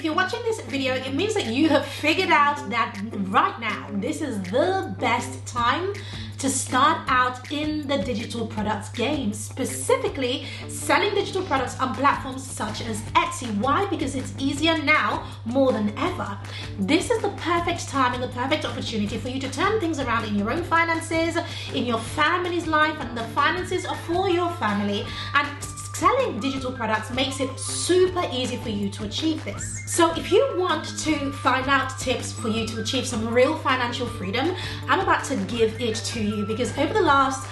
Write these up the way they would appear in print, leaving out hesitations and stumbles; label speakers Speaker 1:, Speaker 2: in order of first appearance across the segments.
Speaker 1: if you're watching this video, it means that you have figured out that right now, this is the best time to start out in the digital products game, specifically selling digital products on platforms such as Etsy. Why? Because it's easier now more than ever. This is the perfect time and the perfect opportunity for you to turn things around in your own finances, in your family's life, and the finances for your family. And selling digital products makes it super easy for you to achieve this. So if you want to find out tips for you to achieve some real financial freedom, I'm about to give it to you, because over the last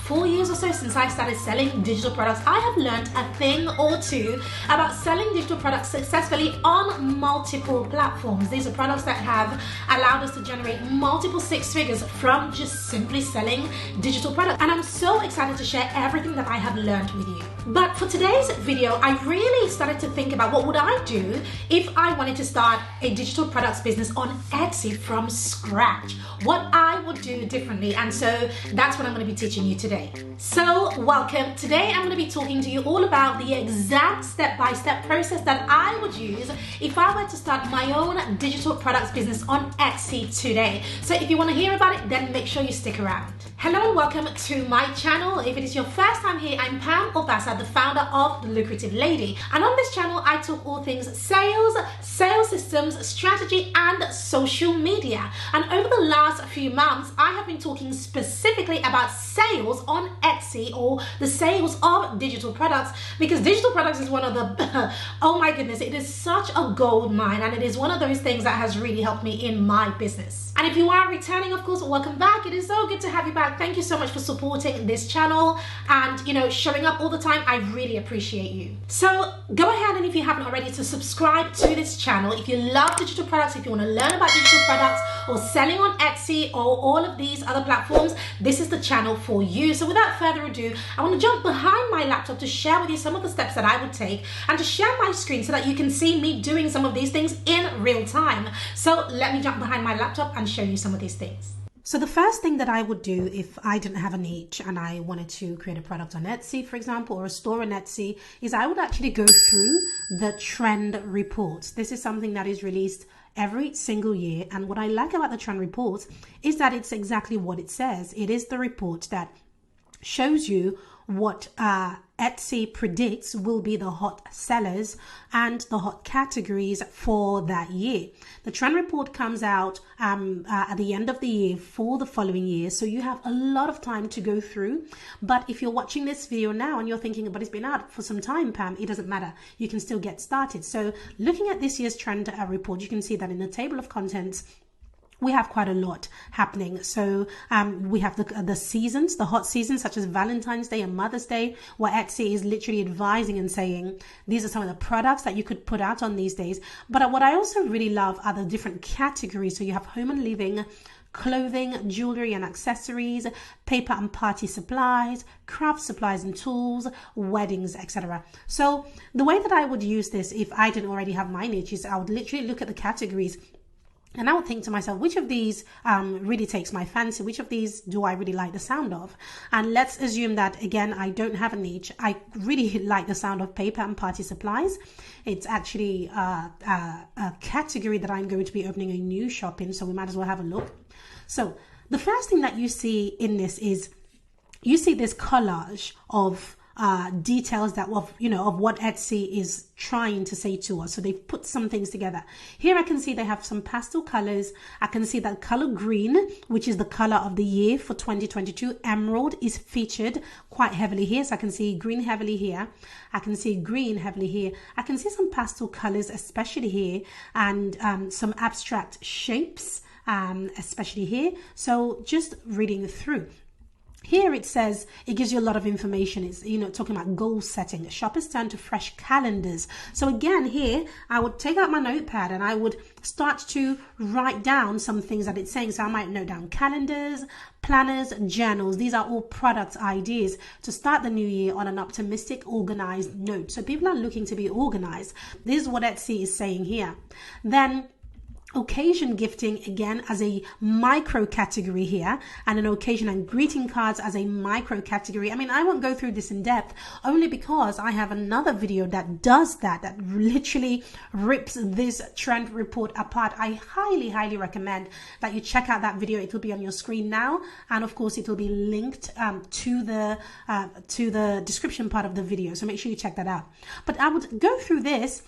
Speaker 1: 4 years or so since I started selling digital products, I have learned a thing or two about selling digital products successfully on multiple platforms. These are products that have allowed us to generate multiple six figures from just simply selling digital products. And I'm so excited to share everything that I have learned with you. But for today's video, I really started to think about what would I do if I wanted to start a digital products business on Etsy from scratch, what I would do differently. And so that's what I'm going to be teaching you today. So welcome. Today I'm going to be talking to you all about the exact step-by-step process that I would use if I were to start my own digital products business on Etsy today. So if you want to hear about it, then make sure you stick around. Hello and welcome to my channel. If it is your first time here, I'm Pam Obasa, the founder of The Lucrative Lady. And on this channel, I talk all things sales, sales systems, strategy, and social media. And over the last few months, I have been talking specifically about sales on Etsy, or the sales of digital products, because digital products is one of the, oh my goodness, it is such a gold mine. And it is one of those things that has really helped me in my business. And if you are returning, of course, welcome back. It is so good to have you back. Thank you so much for supporting this channel and, you know, showing up all the time. I really appreciate you. So go ahead, and if you haven't already, to subscribe to this channel. If you love digital products, if you want to learn about digital products or selling on Etsy or all of these other platforms, this is the channel for you. So without further ado, I want to jump behind my laptop to share with you some of the steps that I would take and to share my screen so that you can see me doing some of these things in real time. So let me jump behind my laptop and show you some of these things. So the first thing that I would do if I didn't have a niche and I wanted to create a product on Etsy, for example, or a store on Etsy, is I would actually go through the trend reports. This is something that is released every single year. And what I like about the trend reports is that it's exactly what it says. It is the report that shows you what Etsy predicts will be the hot sellers and the hot categories for that year. The trend report comes out at the end of the year for the following year, so you have a lot of time to go through. But if you're watching this video now and you're thinking, but it's been out for some time, Pam, it doesn't matter. You can still get started. So looking at this year's trend report, you can see that in the table of contents, we have quite a lot happening. So we have the seasons, the hot seasons, such as Valentine's Day and Mother's Day, where Etsy is literally advising and saying, these are some of the products that you could put out on these days. But what I also really love are the different categories. So you have home and living, clothing, jewelry and accessories, paper and party supplies, craft supplies and tools, weddings, etc. So the way that I would use this if I didn't already have my niche is I would literally look at the categories. And I would think to myself, which of these really takes my fancy? Which of these do I really like the sound of? And let's assume that, again, I don't have a niche. I really like the sound of paper and party supplies. It's actually a category that I'm going to be opening a new shop in, so we might as well have a look. So the first thing that you see in this is you see this collage of details that of what Etsy is trying to say to us. So they've put some things together. Here I can see they have some pastel colors. I can see that color green, which is the color of the year for 2022. Emerald is featured quite heavily here. So I can see green heavily here. I can see green heavily here. I can see some pastel colors, especially here, and some abstract shapes, especially here. So just reading through. Here it says, it gives you a lot of information. It's, talking about goal setting. Shoppers turn to fresh calendars. So again, here, I would take out my notepad and I would start to write down some things that it's saying. So I might note down calendars, planners, journals. These are all product ideas to start the new year on an optimistic, organized note. So people are looking to be organized. This is what Etsy is saying here. Then occasion gifting again as a micro category here, and an occasion and greeting cards as a micro category. I mean, I won't go through this in depth only because I have another video that does that literally rips this trend report apart. I highly recommend that you check out that video. It will be on your screen now, and of course it will be linked to the description part of the video, so make sure you check that out. But I would go through this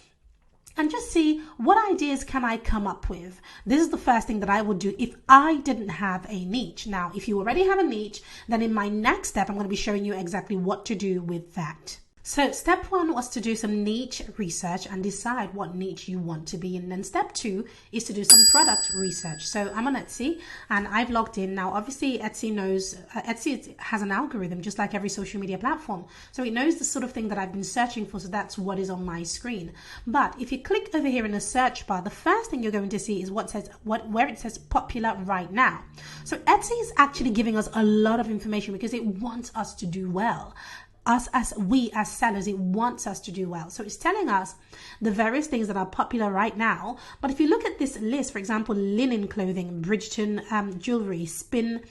Speaker 1: and just see what ideas can I come up with. This is the first thing that I would do if I didn't have a niche. Now, if you already have a niche, then in my next step, I'm going to be showing you exactly what to do with that. So step one was to do some niche research and decide what niche you want to be in. And then step two is to do some product research. So I'm on Etsy and I've logged in. Now, obviously Etsy knows, Etsy has an algorithm just like every social media platform. So it knows the sort of thing that I've been searching for. So that's what is on my screen. But if you click over here in the search bar, the first thing you're going to see is where it says popular right now. So Etsy is actually giving us a lot of information because it wants us to do well. We as sellers, it wants us to do well. So it's telling us the various things that are popular right now. But if you look at this list, for example, linen clothing, Bridgerton jewelry, spin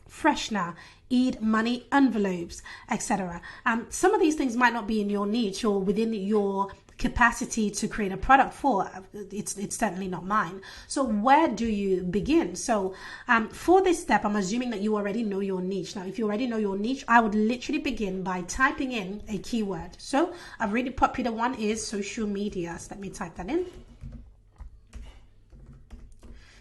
Speaker 1: freshener, Eid money envelopes, etc. Some of these things might not be in your niche or within your capacity to create a product for. It's certainly not mine. So where do you begin? So for this step, I'm assuming that you already know your niche. Now, if you already know your niche, I would literally begin by typing in a keyword. So a really popular one is social media. So let me type that in.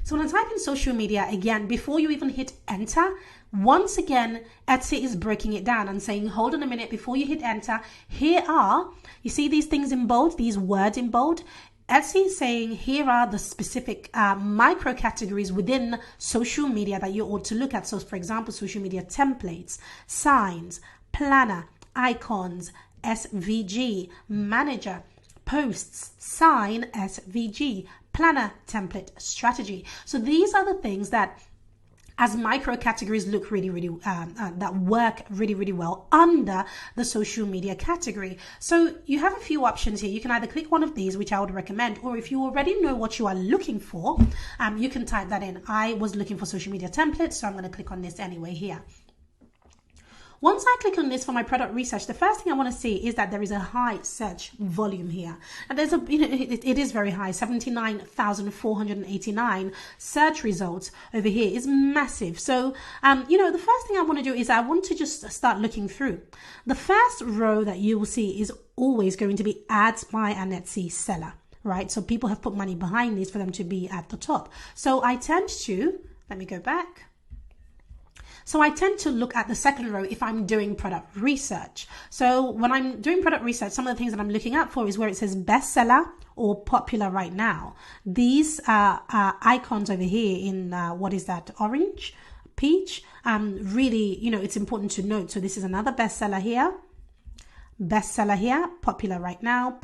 Speaker 1: So when I type in social media, again, before you even hit enter, once again, Etsy is breaking it down and saying, hold on a minute, before you hit enter, here are, you see these things in bold, these words in bold? Etsy is saying, here are the specific micro categories within social media that you ought to look at. So for example, social media templates, signs, planner, icons, SVG, manager, posts, sign, SVG, planner, template, strategy. So these are the things that as micro categories look that work really well under the social media category. So you have a few options here. You can either click one of these, which I would recommend, or if you already know what you are looking for, you can type that in. I was looking for social media templates, so I'm going to click on this anyway here. Once I click on this for my product research, the first thing I want to see is that there is a high search volume here. And there's it is very high, 79,489 search results over here is massive. So, the first thing I want to do is I want to just start looking through. The first row that you will see is always going to be ads by an Etsy seller, right? So people have put money behind these for them to be at the top. So I tend to, let me go back. So I tend to look at the second row if I'm doing product research. So when I'm doing product research, some of the things that I'm looking out for is where it says bestseller or popular right now. These icons over here in, what is that, orange, peach, really, it's important to note. So this is another bestseller here, popular right now,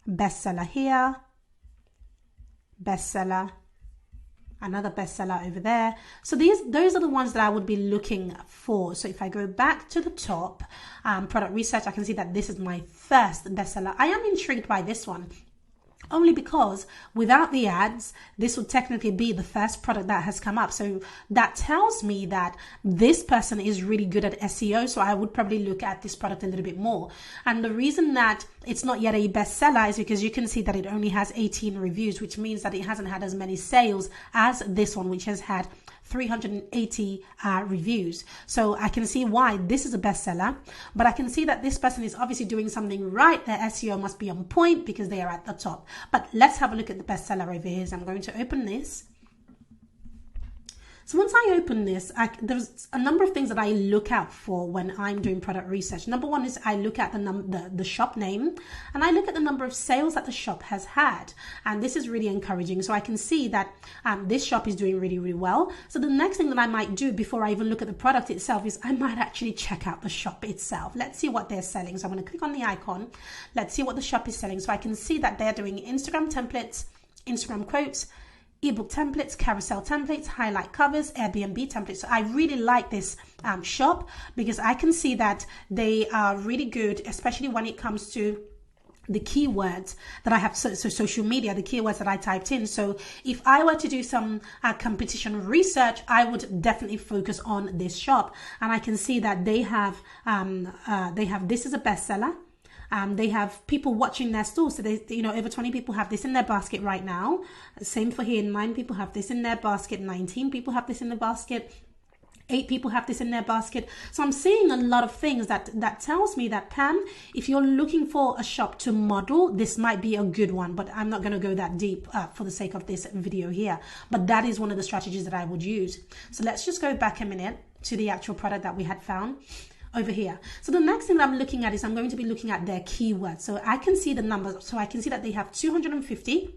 Speaker 1: bestseller here, bestseller, another bestseller over there. So those are the ones that I would be looking for. So if I go back to the top, product research, I can see that this is my first bestseller. I am intrigued by this one, only because without the ads, this would technically be the first product that has come up. So that tells me that this person is really good at SEO. So I would probably look at this product a little bit more. And the reason that it's not yet a bestseller is because you can see that it only has 18 reviews, which means that it hasn't had as many sales as this one, which has had 380 reviews. So I can see why this is a bestseller, but I can see that this person is obviously doing something right. Their SEO must be on point because they are at the top. But let's have a look at the bestseller over here. So I'm going to open this. So once I open this, there's a number of things that I look out for when I'm doing product research. Number one is I look at the shop name, and I look at the number of sales that the shop has had. And this is really encouraging. So I can see that this shop is doing really well. So the next thing that I might do before I even look at the product itself is I might actually check out the shop itself. Let's see what they're selling. So I'm going to click on the icon. Let's see what the shop is selling. So I can see that they're doing Instagram templates, Instagram quotes, ebook templates, carousel templates, highlight covers, Airbnb templates. So I really like this shop because I can see that they are really good, especially when it comes to the keywords that I have, so social media, the keywords that I typed in. So if I were to do some competition research, I would definitely focus on this shop. And I can see that they have this is a bestseller. They have people watching their store. So they, over 20 people have this in their basket right now. Same for here, 9 people have this in their basket, 19 people have this in the basket, 8 people have this in their basket. So I'm seeing a lot of things that tells me that, Pam, if you're looking for a shop to model, this might be a good one, but I'm not going to go that deep for the sake of this video here. But that is one of the strategies that I would use. So let's just go back a minute to the actual product that we had found over here. So the next thing that I'm looking at is I'm going to be looking at their keywords. So I can see the numbers. So I can see that they have 250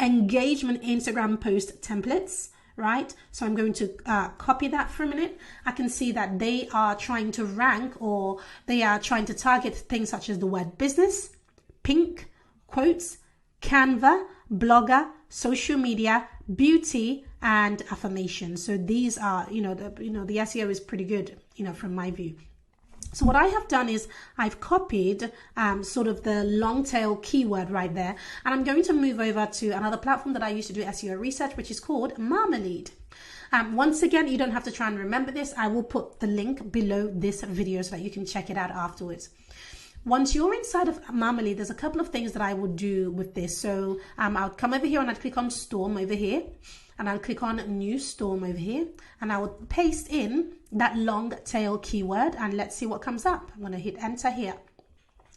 Speaker 1: engagement Instagram post templates, right? So I'm going to copy that for a minute. I can see that they are trying to rank, or they are trying to target things such as the word business, pink, quotes, Canva, blogger, social media, beauty, and affirmation. So these are, the SEO is pretty good, from my view. So what I have done is I've copied sort of the long tail keyword right there, and I'm going to move over to another platform that I used to do SEO research, which is called Marmalade. Once again, you don't have to try and remember this. I will put the link below this video so that you can check it out afterwards. Once you're inside of Marmalade, there's a couple of things that I would do with this. So I'll come over here and I'd click on Storm over here, and I'll click on New Storm over here, and I would paste in that long tail keyword, and let's see what comes up. I'm going to hit enter here.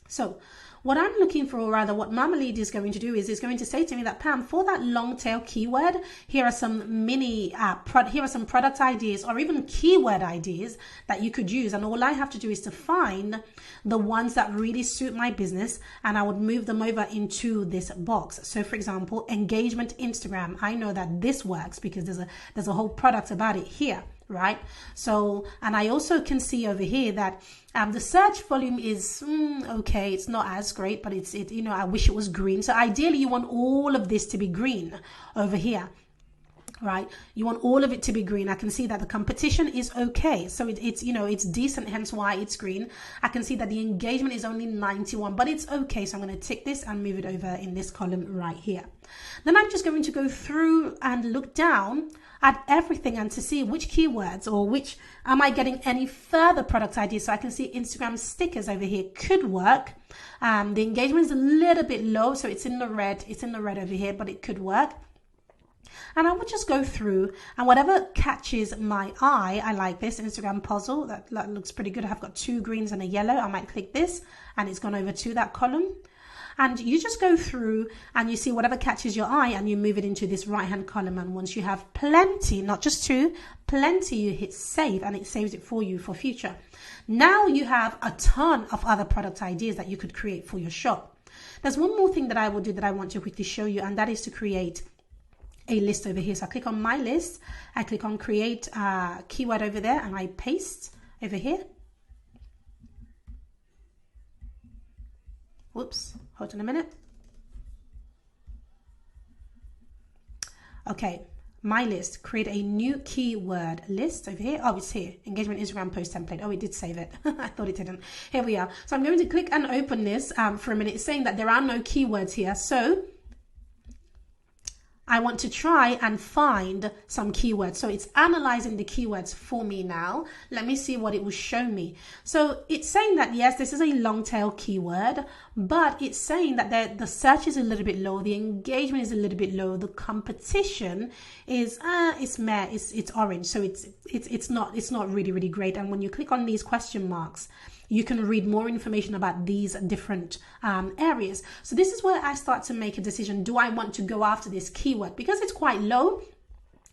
Speaker 1: So what I'm looking for, or rather what Marmalade is going to do, is going to say to me that, Pam, for that long tail keyword, here are some here are some product ideas or even keyword ideas that you could use. And all I have to do is to find the ones that really suit my business, and I would move them over into this box. So for example, engagement Instagram. I know that this works because there's a whole product about it here, right? So, and I also can see over here that the search volume is okay. It's not as great, but I wish it was green. So ideally you want all of this to be green over here, right? You want all of it to be green. I can see that the competition is okay. So it's decent, hence why it's green. I can see that the engagement is only 91, but it's okay. So I'm going to tick this and move it over in this column right here. Then I'm just going to go through and look down at everything and to see which keywords or which am I getting any further product ideas. So I can see Instagram stickers over here could work. The engagement is a little bit low, so it's in the red. It's in the red over here, but it could work. And I would just go through, and whatever catches my eye, I like this Instagram puzzle. That looks pretty good. I've got 2 greens and a yellow. I might click this, and it's gone over to that column. And you just go through and you see whatever catches your eye, and you move it into this right hand column. And once you have plenty, not just 2, plenty, you hit save, and it saves it for you for future. Now you have a ton of other product ideas that you could create for your shop. There's one more thing that I will do that I want to quickly show you, and that is to create a list over here. So I click on my list, I click on create keyword over there, and I paste over here. Whoops, hold on a minute. Okay, my list, create a new keyword list over here. Oh, it's here, engagement Instagram post template. Oh, it did save it. I thought it didn't. Here we are. So I'm going to click and open this for a minute. It's saying that there are no keywords here. So I want to try and find some keywords. So it's analyzing the keywords for me now. Let me see what it will show me. So it's saying that, yes, this is a long tail keyword, but it's saying that the search is a little bit low. The engagement is a little bit low. The competition is, it's meh, it's orange. So it's not really, really great. And when you click on these question marks, you can read more information about these different areas. So this is where I start to make a decision. Do I want to go after this keyword? Because it's quite low,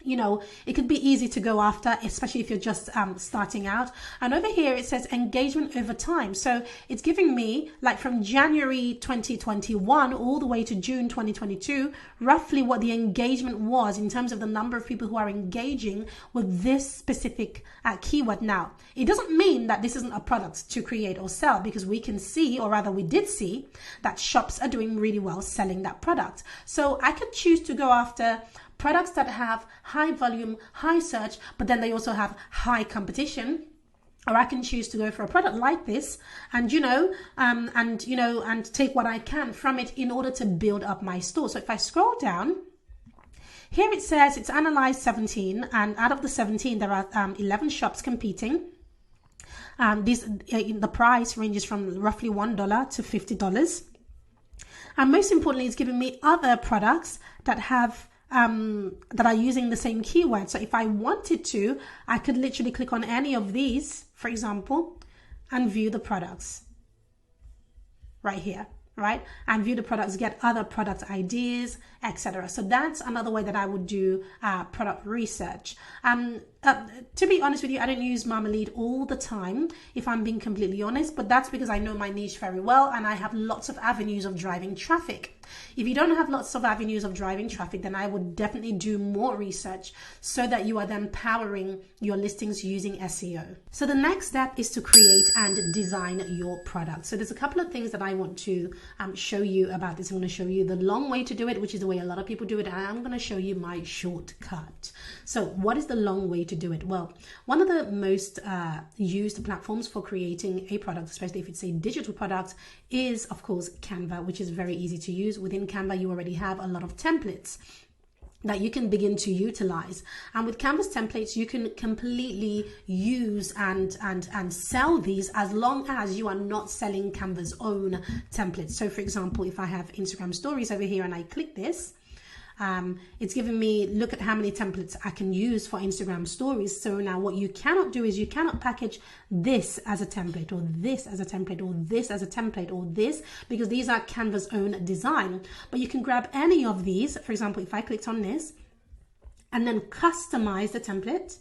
Speaker 1: it could be easy to go after, especially if you're just starting out. And over here, it says engagement over time. So it's giving me, like, from January 2021 all the way to June 2022, roughly what the engagement was in terms of the number of people who are engaging with this specific keyword. Now, it doesn't mean that this isn't a product to create or sell, because we can see, or rather we did see, that shops are doing really well selling that product. So I could choose to go after products that have high volume, high search, but then they also have high competition. or I can choose to go for a product like this and, and take what I can from it in order to build up my store. So if I scroll down, here it says it's analyzed 17, and out of the 17, there are 11 shops competing. The price ranges from roughly $1 to $50. And most importantly, it's giving me other products that have that are using the same keyword. So if I wanted to, I could literally click on any of these, for example, and view the products right here, right? And view the products, get other product ideas, etc. So that's another way that I would do product research. To be honest with you, I don't use Marmalade all the time, if I'm being completely honest, but that's because I know my niche very well and I have lots of avenues of driving traffic. If you don't have lots of avenues of driving traffic, then I would definitely do more research so that you are then powering your listings using SEO. So the next step is to create and design your product. So there's a couple of things that I want to show you about this. I'm going to show you the long way to do it, which is the way a lot of people do it, and I'm going to show you my shortcut. So what is the long way to do it? Well, one of the most used platforms for creating a product, especially if it's a digital product, is of course Canva, which is very easy to use. Within Canva, you already have a lot of templates that you can begin to utilize, and with Canva's templates you can completely use and sell these, as long as you are not selling Canva's own templates. So for example, if I have Instagram stories over here and I click this, it's giving me, look at how many templates I can use for Instagram stories. So now what you cannot do is you cannot package this as a template, or this as a template, or this as a template, or this, because these are Canva's own design. But you can grab any of these. For example, if I clicked on this and then customize the template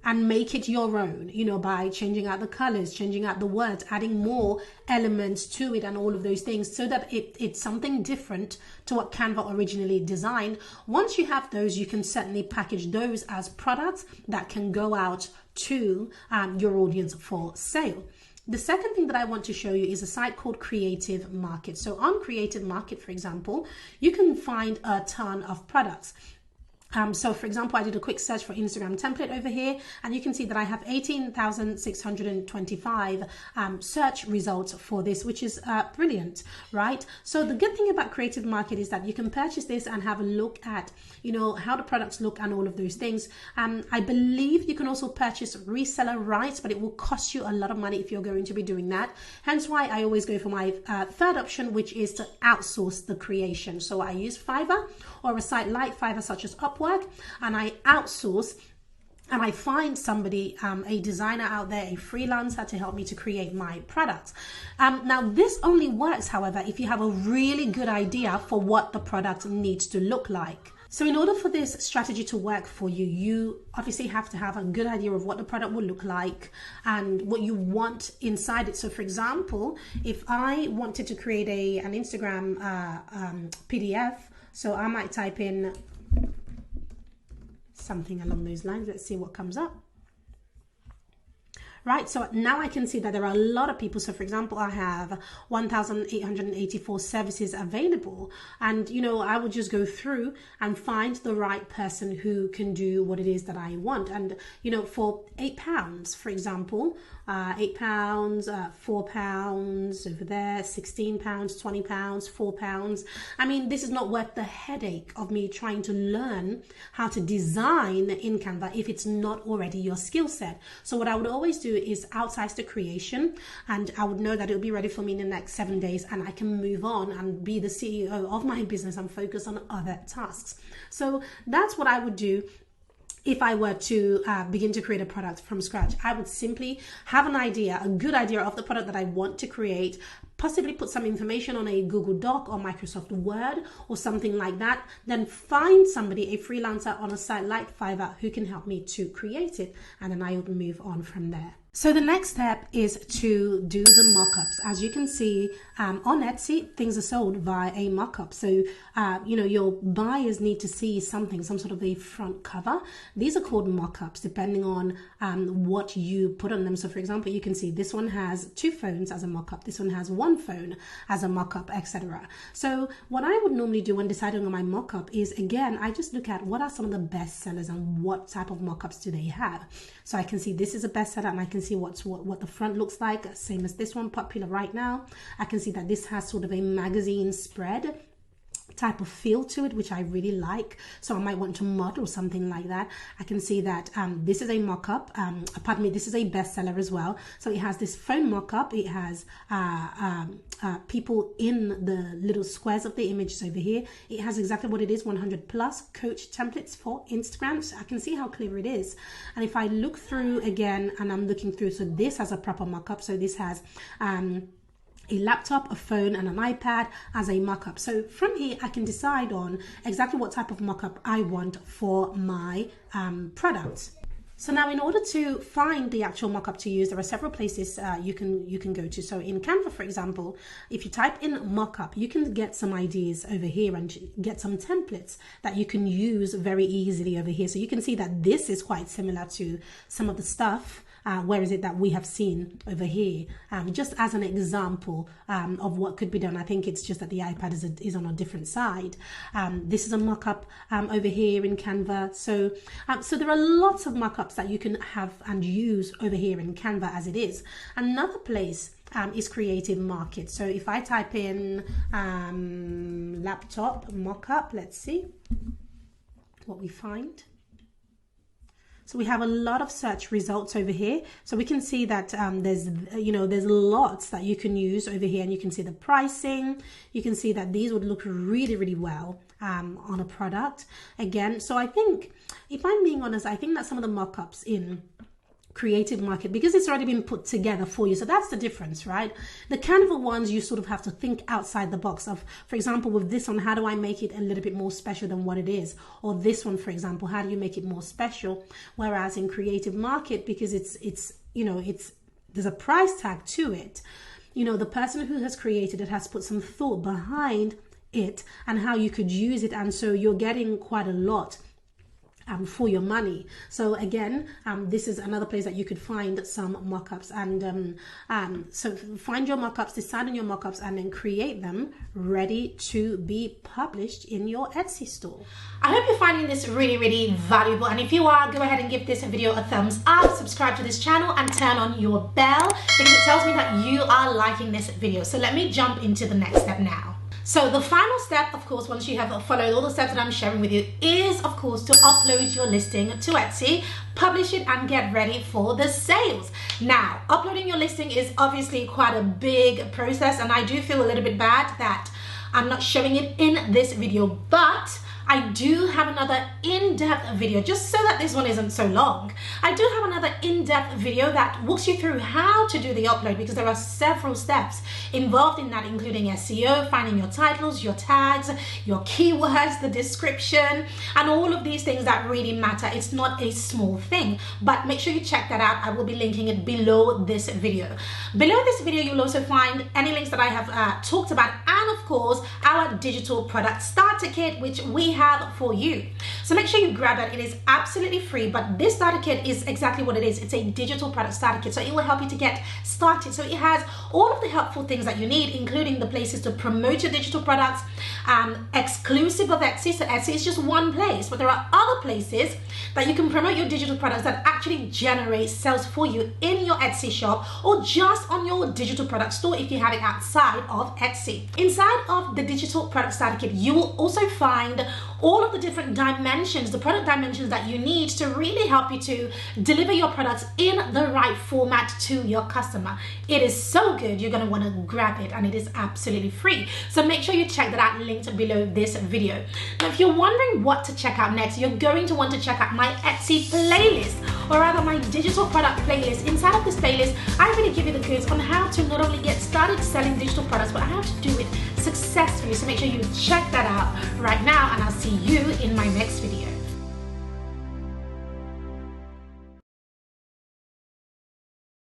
Speaker 1: and make it your own, by changing out the colors, changing out the words, adding more elements to it and all of those things, so that it's something different to what Canva originally designed. Once you have those, you can certainly package those as products that can go out to your audience for sale. The second thing that I want to show you is a site called Creative Market. So on Creative Market, for example, you can find a ton of products. So for example, I did a quick search for Instagram template over here, and you can see that I have 18,625 search results for this, which is brilliant, right? So the good thing about Creative Market is that you can purchase this and have a look at, how the products look and all of those things. I believe you can also purchase reseller rights, but it will cost you a lot of money if you're going to be doing that. Hence why I always go for my third option, which is to outsource the creation. So I use Fiverr or a site like Fiverr, such as Upwork, and I outsource, and I find somebody, a designer out there, a freelancer, to help me to create my products. Now this only works, however, if you have a really good idea for what the product needs to look like. So in order for this strategy to work for you, you obviously have to have a good idea of what the product will look like and what you want inside it. So for example, if I wanted to create an Instagram PDF, so I might type in something along those lines. Let's see what comes up. Right, so now I can see that there are a lot of people. So for example, I have 1,884 services available, and I would just go through and find the right person who can do what it is that I want. And for £8, for example, £8, £4 over there, £16, £20, £4. I mean, this is not worth the headache of me trying to learn how to design in Canva if it's not already your skill set. So what I would always do is outsize the creation, and I would know that it'll be ready for me in the next 7 days, and I can move on and be the CEO of my business and focus on other tasks. So that's what I would do. If I were to begin to create a product from scratch, I would simply have a good idea of the product that I want to create, possibly put some information on a Google Doc or Microsoft Word or something like that, then find somebody, a freelancer on a site like Fiverr, who can help me to create it, and then I would move on from there. So the next step is to do the mock-ups. As you can see, on Etsy, things are sold via a mock-up. So, your buyers need to see something, some sort of a front cover. These are called mock-ups, depending on what you put on them. So, for example, you can see this one has 2 phones as a mock-up. This one has 1 phone as a mock-up, etc. So, what I would normally do when deciding on my mock-up is, again, I just look at what are some of the best sellers and what type of mock-ups do they have. So I can see this is a bestseller, and I can see what the front looks like, same as this one, popular right now. I can see that this has sort of a magazine spread type of feel to it, which I really like. So I might want to model something like that. I can see that this is a mock-up. Pardon me, this is a bestseller as well. So it has this phone mock-up. It has people in the little squares of the images over here. It has exactly what it is, 100 plus coach templates for Instagram. So I can see how clear it is. And if I look through again, and I'm looking through, so this has a proper mock-up. So this has a laptop, a phone, and an iPad as a mock-up. So from here, I can decide on exactly what type of mock-up I want for my product. So now, in order to find the actual mock-up to use, there are several places you can go to. So in Canva, for example, if you type in mock-up, you can get some ideas over here and get some templates that you can use very easily over here. So you can see that this is quite similar to some of the stuff. Where is it that we have seen over here? Just as an example of what could be done. I think it's just that the iPad is on a different side. This is a mock-up over here in Canva. So there are lots of mock-ups that you can have and use over here in Canva as it is. Another place is Creative Market. So if I type in laptop mock-up, let's see what we find. So we have a lot of search results over here. So we can see that there's lots that you can use over here, and you can see the pricing. You can see that these would look really, really well on a product. Again, so I think, if I'm being honest, I think that some of the mock-ups in Creative Market, because it's already been put together for you. So that's the difference, right? The Canva ones, you sort of have to think outside the box of, for example, with this one, how do I make it a little bit more special than what it is? Or this one, for example, how do you make it more special? Whereas in Creative Market, because there's a price tag to it, the person who has created it has put some thought behind it and how you could use it. And so you're getting quite a lot for your money. So again, this is another place that you could find some mock-ups, and so find your mock-ups, decide on your mock-ups, and then create them ready to be published in your Etsy store. I hope you're finding this really, really valuable, and if you are, go ahead and give this video a thumbs up, subscribe to this channel, and turn on your bell, because it tells me that you are liking this video. So let me jump into the next step now. So the final step, of course, once you have followed all the steps that I'm sharing with you, is, of course, to upload your listing to Etsy, publish it, and get ready for the sales. Now, uploading your listing is obviously quite a big process, and I do feel a little bit bad that I'm not showing it in this video, but I do have another in-depth video, just so that this one isn't so long. I do have another in-depth video that walks you through how to do the upload, because there are several steps involved in that, including SEO, finding your titles, your tags, your keywords, the description, and all of these things that really matter. It's not a small thing, but make sure you check that out. I will be linking it below this video. Below this video, you'll also find any links that I have talked about, and of course, our digital product starter kit, which we have for you. So make sure you grab that. It is absolutely free, but this starter kit is exactly what it is. It's a digital product starter kit, so it will help you to get started. So it has all of the helpful things that you need, including the places to promote your digital products, exclusive of Etsy. So Etsy is just one place, but there are other places that you can promote your digital products that actually generate sales for you in your Etsy shop, or just on your digital product store if you have it outside of Etsy. Inside of the digital product starter kit, you will also find all of the different dimensions, the product dimensions that you need to really help you to deliver your products in the right format to your customer. It is so good, you're going to want to grab it, and it is absolutely free. So make sure you check that out, linked below this video. Now, if you're wondering what to check out next, you're going to want to check out my Etsy playlist, or rather my digital product playlist. Inside of this playlist, I really give you the goods on how to not only get started selling digital products, but how to do it successfully. So make sure you check that out right now, and I'll see you in my next video.